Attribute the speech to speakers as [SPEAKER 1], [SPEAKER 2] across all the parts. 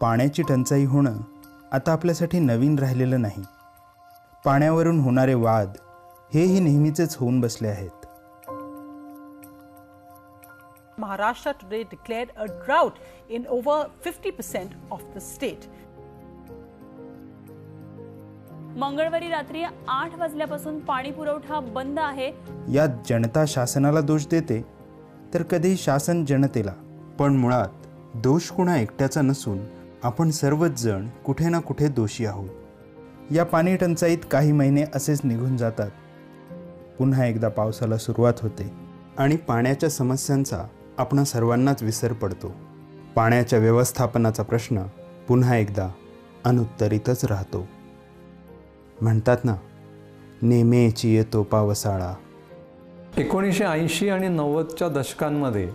[SPEAKER 1] पाण्याची टंचाई होणं आता आपल्यासाठी नवीन राहिलेलं नाही. पाण्यावरून होणारे वाद हेही नेहमीचेच होऊन बसले आहेत.
[SPEAKER 2] Maharashtra today declared a drought in over 50% of the state.
[SPEAKER 3] मंगळवारी रात्री 8 वाजल्यापासून पाणी पुरवठा बंद आहे.
[SPEAKER 1] यात जनता शासनाला दोष देते तर कधी शासन जनतेला. पण मुळात दोष कुणा एकट्याचा नसून आपण सर्वच जण कुठे ना कुठे दोषी आहोत. या पाणी टंचाईत काही महिने असेच निघून जातात. पुन्हा एकदा पावसाला सुरुवात होते आणि पाण्याच्या समस्यांचा आपणा सर्वांनाच विसर पडतो. पाण्याच्या व्यवस्थापनाचा प्रश्न पुन्हा एकदा अनुत्तरितच राहतो. म्हणतात ना, नेमेची येतो पावसाळा.
[SPEAKER 4] 1980 आणि 90च्या दशकांमध्ये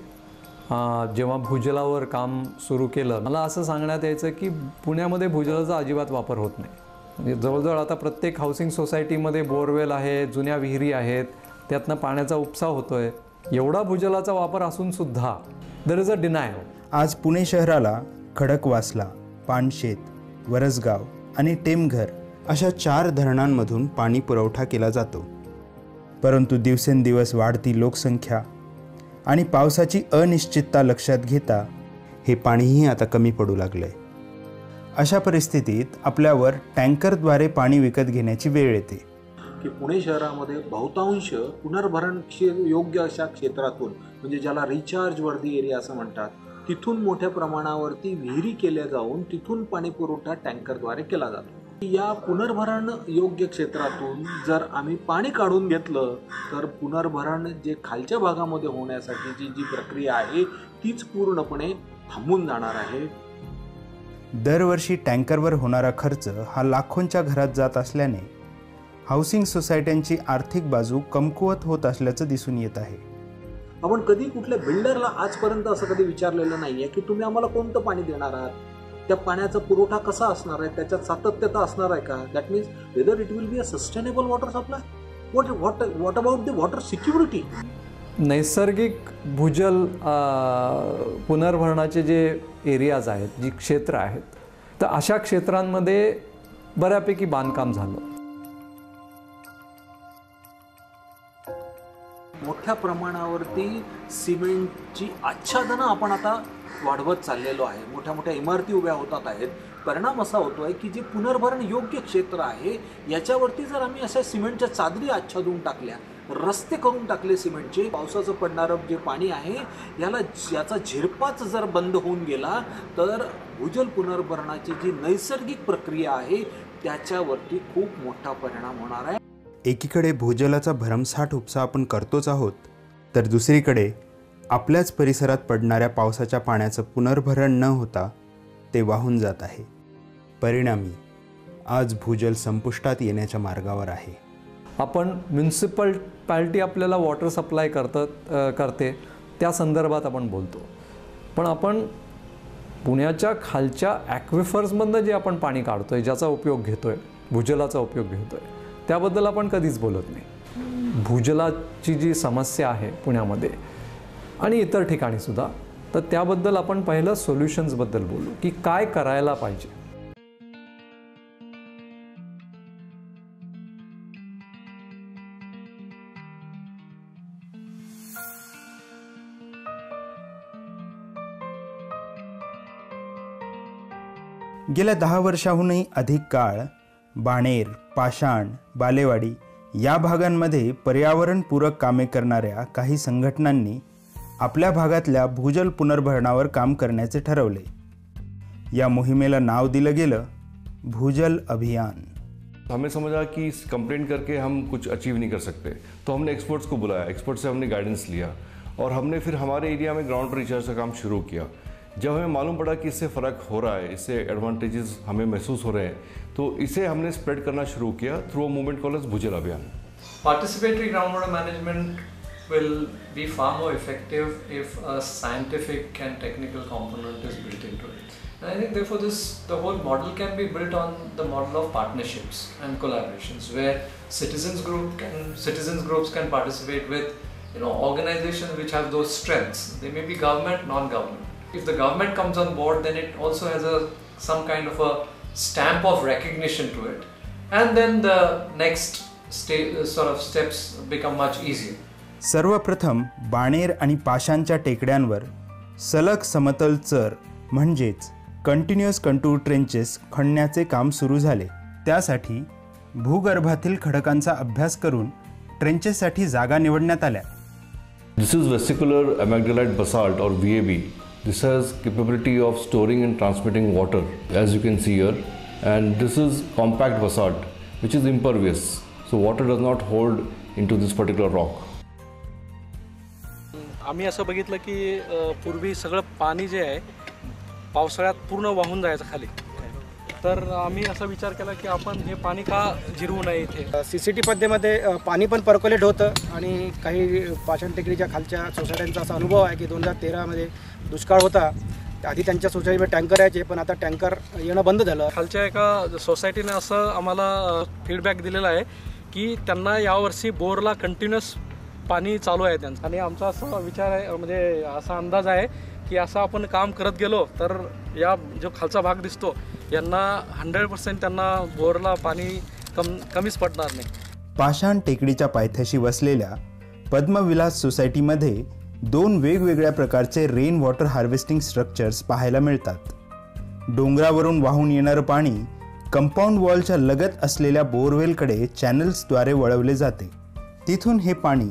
[SPEAKER 4] जेव्हा भूजलावर काम सुरू केलं, मला असं सांगण्यात यायचं की पुण्यामध्ये भूजलाचा अजिबात वापर होत नाही. म्हणजे जवळजवळ आता प्रत्येक हाऊसिंग सोसायटीमध्ये बोरवेल आहे, जुन्या विहिरी आहेत, त्यातनं पाण्याचा उपसा होतोय. एवढा भूजलाचा वापर असून सुद्धा देयर इज अ डिनायल.
[SPEAKER 1] आज पुणे शहराला खडकवासला, पानशेत, वरसगाव आणि टेमघर अशा 4 धरणांमधून पाणी पुरवठा केला जातो. परंतु दिवसेंदिवस वाढती लोकसंख्या आणि पावसाची अनिश्चितता लक्षात घेता हे पाणीही आता कमी पडू लागलंय. अशा परिस्थितीत आपल्यावर टँकरद्वारे पाणी विकत घेण्याची वेळ येते.
[SPEAKER 5] की पुणे शहरामध्ये बहुतांश पुनर्भरण योग्य अशा क्षेत्रातून, म्हणजे ज्याला रिचार्ज वर्दी एरिया असं म्हणतात, तिथून मोठ्या प्रमाणावरती विहिरी केल्या जाऊन तिथून पाणी पुरवठा टँकरद्वारे केला जातो. या पुनर्भरण योग्य क्षेत्रातून जर आम्ही पाणी काढून घेतलं तर पुनर्भरण जे खालच्या भागामध्ये होण्यासाठीची जी प्रक्रिया आहे तीच पूर्णपणे थांबून जाणार आहे.
[SPEAKER 1] दरवर्षी टँकरवर होणारा खर्च हा लाखोंच्या घरात जात असल्याने हाऊसिंग सोसायट्यांची आर्थिक बाजू कमकुवत होत असल्याचं दिसून येत आहे.
[SPEAKER 5] आपण कधी कुठल्या बिल्डरला आजपर्यंत असं कधी विचारलेलं नाहीये की तुम्ही आम्हाला कोणतं पाणी देणार आहात, त्या पाण्याचा पुरवठा कसा असणार आहे, त्याच्यात सातत्यता असणार आहे का. That means whether it will be a sustainable water supply. What about the water security.
[SPEAKER 4] नैसर्गिक भूजल पुनर्भरणाचे जे एरियाज आहेत, जी क्षेत्र आहेत, तर अशा क्षेत्रांमध्ये बऱ्यापैकी बांधकाम झालं.
[SPEAKER 5] मोठ्या प्रमाणावरती सिमेंटची आच्छादनं आपण आता वाढवत चाललेलो आहे. मोठ्या मोठ्या इमारती उभ्या होतात आहेत. परिणाम असा होतोय की जे पुनर्भरण योग्य क्षेत्र आहे याच्यावरती जर आम्ही अशा सिमेंटच्या चादरी आच्छादून टाकल्या, रस्ते करून टाकले सिमेंटचे, पावसाचं पडणारं जे पाणी आहे याचा झिरपाच जर बंद होऊन गेला तर भूजल पुनर्भरणाची जी नैसर्गिक प्रक्रिया आहे त्याच्यावरती खूप मोठा परिणाम होणार आहे.
[SPEAKER 1] एकीकडे भूजलाचा भरमसाठ उपसा आपण करतोच आहोत, तर दुसरीकडे आपल्याच परिसरात पडणाऱ्या पावसाच्या पाण्याचं पुनर्भरण न होता ते वाहून जात आहे. परिणामी आज भूजल संपुष्टात येण्याच्या मार्गावर आहे.
[SPEAKER 4] आपण म्युन्सिपॅलिटी आपल्याला वॉटर सप्लाय करते त्या संदर्भात आपण बोलतो, पण आपण पुण्याच्या खालच्या ॲक्विफर्समधनं जे आपण पाणी काढतोय, ज्याचा उपयोग घेतोय, भूजलाचा उपयोग घेतोय, त्याबद्दल आपण कधीच बोलत नाही. भूजलाची जी समस्या आहे पुण्यामध्ये आणि इतर ठिकाणी सुद्धा, तर त्याबद्दल आपण पहिलं सोल्युशन्सबद्दल बोलू की काय करायला पाहिजे.
[SPEAKER 1] गेल्या 10 वर्षाहूनही अधिक काळ बाणेर, पाषाण, बालेवाडी या भागांमध्ये पर्यावरणपूरक कामे करणाऱ्या काही संघटनांनी आपल्या भागातल्या भूजल पुनर्भरणावर काम करण्याचे ठरवले. या मोहिमेला नाव दिलं गेलं भूजल अभियान.
[SPEAKER 6] हमें समझा कि कंप्लेंट करके हम कुछ अचीव नहीं कर सकते, तो हमने एक्सपर्ट्स को बुलाया, एक्सपर्ट से हमने गाइडेंस लिया और हमने फिर हमारे एरिया में ग्राउंड रिचार्ज का काम शुरू किया. जब हमें मालूम पड़ा कि इससे फ़र्क हो रहा है, इससे एडवांटेजेस हमें महसूस हो रहे हैं, तो इसे हमने स्प्रेड करना शुरू किया through a movement called as Bhujal Abhiyan.
[SPEAKER 7] Participatory groundwater management will be far more effective if a scientific and technical component is built into it. And I think therefore the whole model can be built on the model of partnerships and collaborations where citizens groups can participate with organizations which have those strengths. They may be government, non-government. If the government comes on board, then it also has a some kind of a stamp of recognition to it, and then the next sort of steps become much easier.
[SPEAKER 1] सर्वप्रथम बाणेर आणि पाषाणच्या टेकड्यांवर सलग समतल चर म्हणजेच continuous contour trenches खणण्याचे काम सुरू झाले. त्यासाठी भूगर्भातील खडकांचा अभ्यास करून ट्रेंचेससाठी जागा निवडण्यात आल्या.
[SPEAKER 6] This is vesicular amygdalite basalt or VAB. This has capability of storing and transmitting water, as you can see here, and this is compact basalt which is impervious, so water does not hold into this particular rock.
[SPEAKER 8] आम्ही असं बघितलं की पूर्वी सगळं पाणी जे आहे पावसाळ्यात पूर्ण वाहून जायचं खाली, तर आम्ही असा विचार केला की आपण हे पाणी का जिरवू नये. इथे
[SPEAKER 9] CCT पद्धतीमध्ये पाणी पण पर्क्युलेट होतं आणि काही पाषाण टेकडीच्या खालच्या सोसायट्यांचा असा अनुभव आहे की 2013मध्ये दुष्काळ होता. आधी त्यांच्या सोसायटीमध्ये टँकर यायचे, पण आता टँकर येणं बंद झालं.
[SPEAKER 8] खालच्या एका सोसायटीने असं आम्हाला फीडबॅक दिलेला आहे की त्यांना यावर्षी बोरला कंटिन्युअस पाणी चालू आहे त्यांचं, आणि आमचा असा विचार आहे, म्हणजे असा अंदाज आहे की असं आपण काम करत गेलो तर या जो खालचा भाग दिसतो यांना 100% त्यांना बोरला पाणी कमीच पडणार नाही.
[SPEAKER 1] पाषाण टेकडीच्या पायथ्याशी वसलेल्या पद्मविलास सोसायटीमध्ये 2 वेगवेगळ्या प्रकारचे रेन वॉटर हार्वेस्टिंग स्ट्रक्चर्स पाहायला मिळतात. डोंगरावरून वाहून येणारं पाणी कंपाऊंड वॉलच्या लगत असलेल्या बोरवेलकडे चॅनल्सद्वारे वळवले जाते. तिथून हे पाणी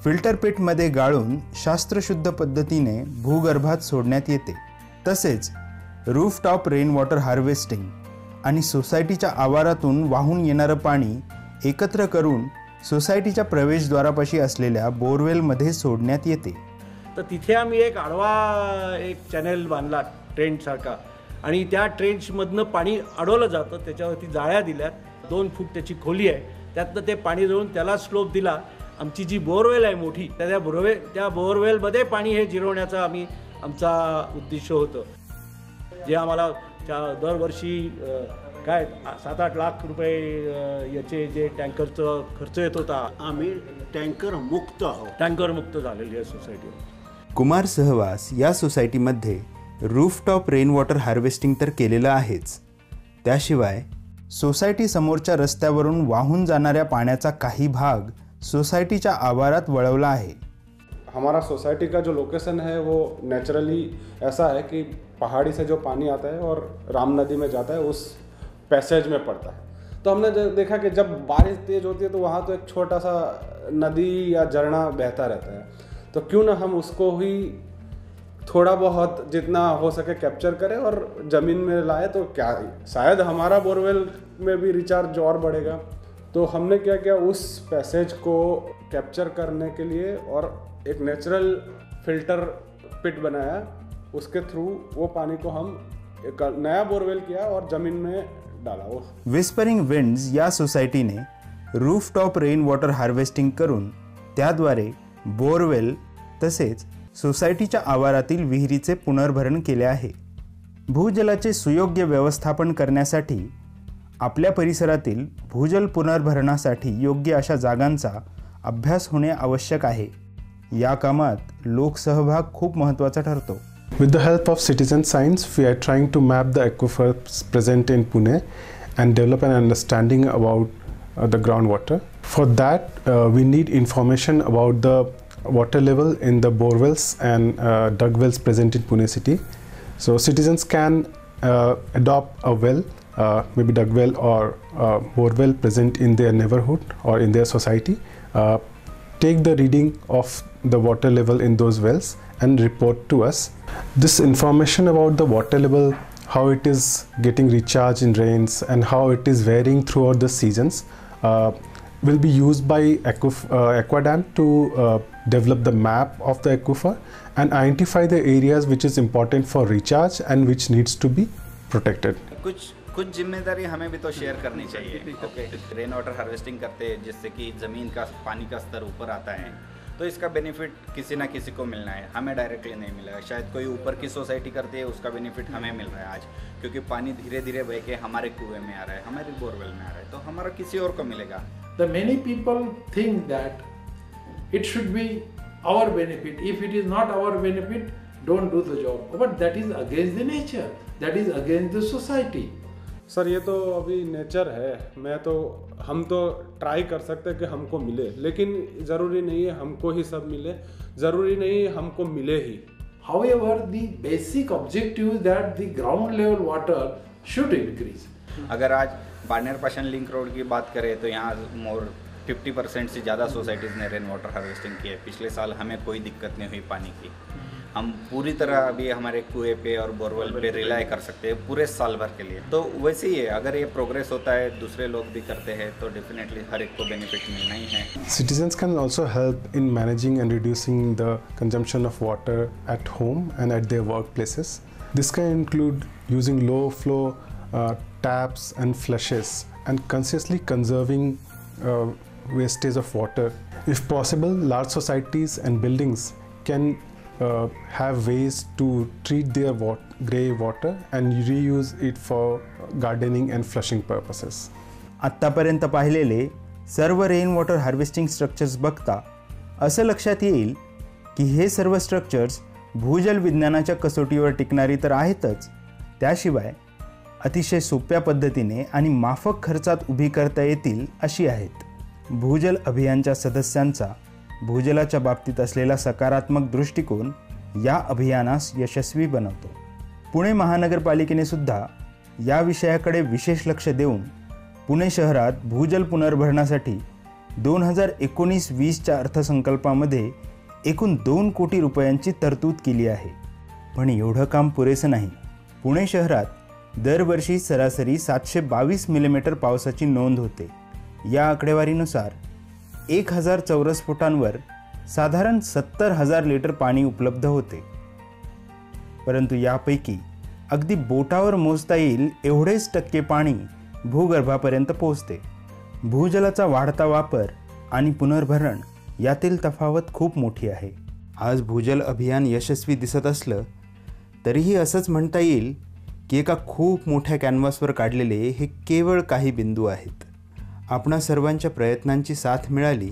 [SPEAKER 1] फिल्टर पिटमध्ये गाळून शास्त्रशुद्ध पद्धतीने भूगर्भात सोडण्यात येते. तसेच रूफटॉप रेन वॉटर हार्वेस्टिंग आणि सोसायटीच्या आवारातून वाहून येणारं पाणी एकत्र करून सोसायटीच्या प्रवेशद्वारापाशी असलेल्या बोरवेलमध्ये सोडण्यात येते.
[SPEAKER 10] तर तिथे आम्ही एक आडवा चॅनेल बांधला ट्रेंचसारखा, आणि त्या ट्रेंचमधनं पाणी अडवलं जातं. त्याच्यावरती जाळ्या दिल्या, 2 फूट त्याची खोली आहे, त्यातनं ते पाणी जाऊन त्याला स्लोप दिला. आमची जी बोरवेल आहे मोठी, त्या बोरवेलमध्ये पाणी हे जिरवण्याचा आमचा उद्दिष्ट होतं. जे आम्हाला दरवर्षी काय 7-8 लाख रुपये याचे जे टँकरचं खर्च येत होता, आम्ही टँकर मुक्त झालेली आहे सोसायटी.
[SPEAKER 1] कुमार सहवास या सोसायटीमध्ये रूफटॉप रेन वॉटर हार्वेस्टिंग तर केलेलं आहेच, त्याशिवाय सोसायटी समोरच्या रस्त्यावरून वाहून जाणाऱ्या पाण्याचा काही भाग सोसायटीच्या आवारात वळवला आहे.
[SPEAKER 11] हमारा सोसाइटी का जो लोकेशन है वो नेचुरली ऐसा है कि पहाड़ी से जो पानी आता है और राम नदी में जाता है उस पैसेज में पड़ता है. तो हमने देखा कि जब बारिश तेज़ होती है तो वहाँ तो एक छोटा सा नदी या झरना बहता रहता है, तो क्यों ना हम उसको ही थोड़ा बहुत जितना हो सके कैप्चर करें और ज़मीन में लाए, तो क्या शायद हमारा बोरवेल में भी रिचार्ज और बढ़ेगा. तो हमने क्या किया, उस पैसेज को कैप्चर करने के लिए और एक नेचुरल फिल्टर पिट बनाया. उसके थ्रू वो पानी को हम एक नया बोरवेल किया और ज़मीन में डाला. वो
[SPEAKER 1] विस्परिंग विंड्स या सोसायटीने रूफटॉप रेन वॉटर हार्वेस्टिंग करून त्याद्वारे बोरवेल तसेच सोसायटीच्या आवारातील विहिरीचे पुनर्भरण केले आहे. भूजलाचे सुयोग्य व्यवस्थापन करण्यासाठी आपल्या परिसरातील भूजल पुनर्भरणासाठी योग्य अशा जागांचा अभ्यास होणे आवश्यक आहे. या कामात लोकसहभाग खूप महत्त्वाचा ठरतो.
[SPEAKER 12] With the help of citizen science, we are trying to map the aquifers present in Pune and develop an understanding about the groundwater. For that, we need information about the water level in the borewells and dug wells present in Pune city. So citizens can adopt a well, maybe dug well or borewell present in their neighborhood or in their society, take the reading of the water level in those wells and report to us. This information about the water level, how it is getting recharged in rains and how it is varying throughout the seasons, will be used by Aquadam to develop the map of the aquifer and identify the areas which is important for recharge and which needs to be protected.
[SPEAKER 13] कुछ जिम्मेदारी हमें भी तो share करनी चाहिए. Okay, rain water harvesting करते हैं जिससे कि ज़मीन का पानी का स्तर ऊपर आता है, तो इसका बेनिफिट किसी ना किसी को मिलना है. हमें डायरेक्टली नहीं मिलेगा, शायद कोई ऊपर की सोसाइटी करती है, उसका बेनिफिट हमें मिल रहा है आज, क्योंकि पानी धीरे धीरे बह के हमारे कुएं में आ रहा है, हमारे बोरवेल में आ रहा है, तो हमारा किसी और को मिलेगा.
[SPEAKER 14] The many people think that it should be our benefit. If it is not our benefit, don't do the job. But that is against the nature. That is against the society.
[SPEAKER 11] Sir ये तो अभी nature है, हम तो try कर सकते हैं कि हमको मिले, लेकिन ज़रूरी नहीं है हमको ही सब मिले, ज़रूरी नहीं है हमको मिले ही.
[SPEAKER 14] However, the basic objective is that the ground level water should increase.
[SPEAKER 13] अगर आज बाड़मेर पाषाण लिंक रोड की बात करें तो यहाँ मोर 50% से ज़्यादा सोसाइटीज़ ने रेन वाटर हार्वेस्टिंग की है. पिछले साल हमें कोई दिक्कत नहीं हुई पानी की. हम पूरी तरह अभी हमारे कुएं पे और बोरवेल पे रिलाय कर सकते हैं पूरे साल भर के लिए. तो वैसे ही है, अगर ये प्रोग्रेस होता है, दूसरे लोग भी करते हैं, तो डेफिनेटली हर एक को बेनिफिट मिलना ही है.
[SPEAKER 12] Citizens can also help in managing and reducing the consumption of water at home and at their workplaces. This can include using low flow taps and flushes and consciously conserving wastage of water. If possible, large societies and buildings can have ways to treat their grey water and reuse it for gardening and flushing purposes.
[SPEAKER 1] आत्तापर्यंत पाहिलेले सर्व rain water harvesting structures बघता असं लक्षात येईल की हे सर्व स्ट्रक्चर्स भूजल विज्ञानाच्या कसोटीवर टिकणारी तर आहेतच, त्याशिवाय अतिशय सोप्या पद्धतीने आणि माफक खर्चात उभी करता येतील अशी आहेत. भूजल अभियानच्या सदस्यांचा भूजलाच्या बाबतीत असलेला सकारात्मक दृष्टिकोन या अभियानास यशस्वी बनवतो. पुणे महानगरपालिकेने सुद्धा या विषयाकडे विशेष लक्ष देऊन पुणे शहरात भूजल पुनर्भरणासाठी 2019-20च्या अर्थसंकल्पामध्ये एकूण 2 कोटी रुपयांची तरतूद केली आहे. पण एवढं काम पुरेसं नाही. पुणे शहरात दरवर्षी सरासरी 722 मिलीमीटर पावसाची नोंद होते. या आकडेवारीनुसार 1000 चौरस फुटांवर साधारण 70,000 लिटर पाणी उपलब्ध होते. परंतु यापैकी अगदी बोटावर मोजता येईल एवढेच टक्के पाणी भूगर्भापर्यंत पोहोचते. भूजलाचा वाढता वापर आणि पुनर्भरण यातील तफावत खूप मोठी आहे. आज भूजल अभियान यशस्वी दिसत असलं तरीही असंच म्हणता येईल की एका खूप मोठ्या कॅनव्हासवर काढलेले हे केवळ काही बिंदू आहेत. आपणा सर्वांच्या प्रयत्नांची साथ मिळाली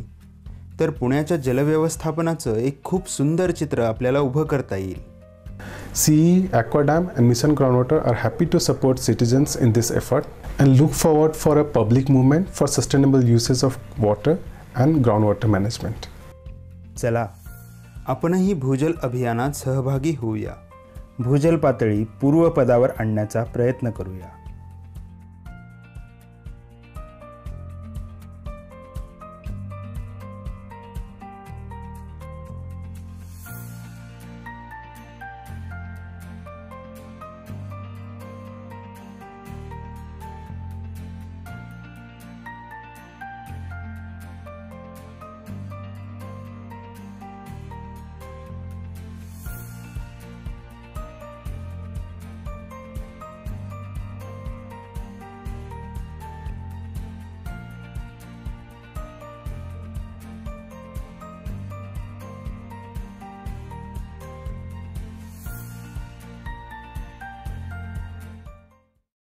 [SPEAKER 1] तर पुण्याच्या जलव्यवस्थापनाचं एक खूप सुंदर चित्र आपल्याला उभं करता येईल.
[SPEAKER 12] CE, Aquadam and Mission Groundwater are happy to support citizens in this effort and look forward for a public movement for sustainable uses of water and groundwater management.
[SPEAKER 1] चला आपणही भूजल अभियानात सहभागी होऊया. भूजल पातळी पूर्वपदावर आणण्याचा प्रयत्न करूया.